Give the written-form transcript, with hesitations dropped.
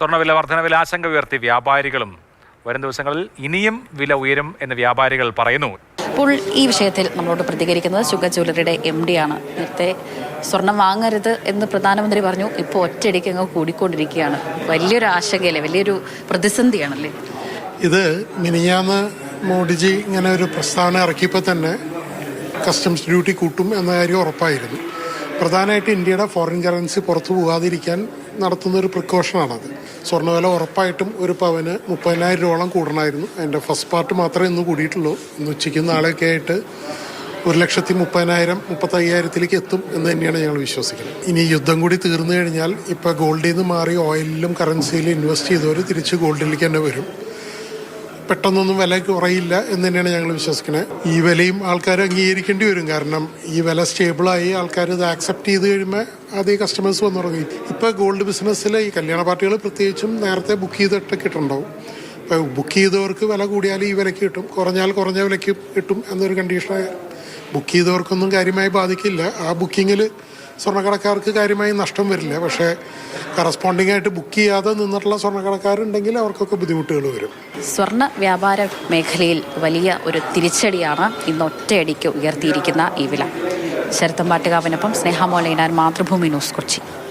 സ്വർണ്ണവില വർധനവിൽ ആശങ്ക ഉയർത്തി വ്യാപാരികളും. വരും ദിവസങ്ങളിൽ ഇനിയും വില ഉയരും എന്ന് വ്യാപാരികൾ പറയുന്നു. ഇപ്പോൾ ഈ വിഷയത്തിൽ നമ്മളോട് പ്രതികരിക്കുന്നത് ശുഗ ജ്വല്ലറിയുടെ MD ആണ്. നേരത്തെ സ്വർണം വാങ്ങരുത് എന്ന് പ്രധാനമന്ത്രി പറഞ്ഞു. ഇപ്പോൾ ഒറ്റയടിക്ക് അങ്ങ് കൂടിക്കൊണ്ടിരിക്കുകയാണ്. വലിയൊരു ആശങ്കയല്ലേ, വലിയൊരു പ്രതിസന്ധിയാണല്ലേ ഇത്? മിനിഞ്ഞാന്ന് മോഡിജി ഇങ്ങനെ ഒരു പ്രസ്താവന ഇറക്കിയപ്പോൾ തന്നെ കസ്റ്റംസ് ഡ്യൂട്ടി കൂട്ടും എന്ന കാര്യം ഉറപ്പായിരുന്നു. പ്രധാനമായിട്ട് ഇന്ത്യയുടെ ഫോറിൻ കറൻസി പുറത്തു പോകാതിരിക്കാൻ നടത്തുന്നൊരു പ്രിക്കോഷനാണത്. സ്വർണ്ണവില ഉറപ്പായിട്ടും ഒരു പവന് 30,000 രൂപയോളം കൂടണമായിരുന്നു. അതിൻ്റെ ഫസ്റ്റ് പാർട്ട് മാത്രമേ ഇന്ന് കൂടിയിട്ടുള്ളൂ. ഇന്ന് ഉച്ചയ്ക്കും നാളെയൊക്കെ ആയിട്ട് 1,30,000 35,000 എത്തും എന്ന് തന്നെയാണ് ഞങ്ങൾ വിശ്വസിക്കുന്നത്. ഇനി യുദ്ധം കൂടി തീർന്നു കഴിഞ്ഞാൽ ഇപ്പോൾ ഗോൾഡിൽ നിന്ന് മാറി ഓയിലിലും കറൻസിയിലും ഇൻവെസ്റ്റ് ചെയ്തവർ തിരിച്ച് ഗോൾഡിലേക്ക് തന്നെ വരും. പെട്ടെന്നൊന്നും വില കുറയില്ല എന്ന് തന്നെയാണ് ഞങ്ങൾ വിശ്വസിക്കുന്നത്. ഈ വിലയും ആൾക്കാർ അംഗീകരിക്കേണ്ടി വരും. കാരണം ഈ വില സ്റ്റേബിളായി ആൾക്കാർ ഇത് ആക്സെപ്റ്റ് ചെയ്ത് കഴിയുമ്പോൾ ആദ്യം കസ്റ്റമേഴ്സ് വന്നു തുടങ്ങി. ഇപ്പോൾ ഗോൾഡ് ബിസിനസ്സിൽ ഈ കല്യാണ പാർട്ടികൾ പ്രത്യേകിച്ചും നേരത്തെ ബുക്ക് ചെയ്തിട്ടൊക്കെ ഇട്ടുണ്ടാവും. ഇപ്പോൾ ബുക്ക് ചെയ്തവർക്ക് വില കൂടിയാൽ ഈ വിലയ്ക്ക് കിട്ടും, കുറഞ്ഞാൽ കുറഞ്ഞ വിലയ്ക്ക് കിട്ടും എന്നൊരു കണ്ടീഷനായ ബുക്ക് ചെയ്തവർക്കൊന്നും കാര്യമായി ബാധിക്കില്ല. ആ ബുക്കിങ്ങിൽ സ്വർണ്ണക്കടക്കാർക്ക് കാര്യമായി നഷ്ടം വരില്ല. പക്ഷേ കറസ്പോണ്ടിങ് ആയിട്ട് ബുക്ക് ചെയ്യാതെ നിന്നിട്ടുള്ള സ്വർണ്ണക്കടക്കാരുണ്ടെങ്കിൽ അവർക്കൊക്കെ ബുദ്ധിമുട്ടുകൾ വരും. സ്വർണ്ണ വ്യാപാര മേഖലയിൽ വലിയ ഒരു തിരിച്ചടിയാണ് ഇന്ന് ഒറ്റയടിക്ക് ഉയർത്തിയിരിക്കുന്ന ഈ വില. ശരത്തമ്പാട്ടുകാവിനൊപ്പം സ്നേഹ മോളേനാർ, മാതൃഭൂമി ന്യൂസ്, കൊച്ചി.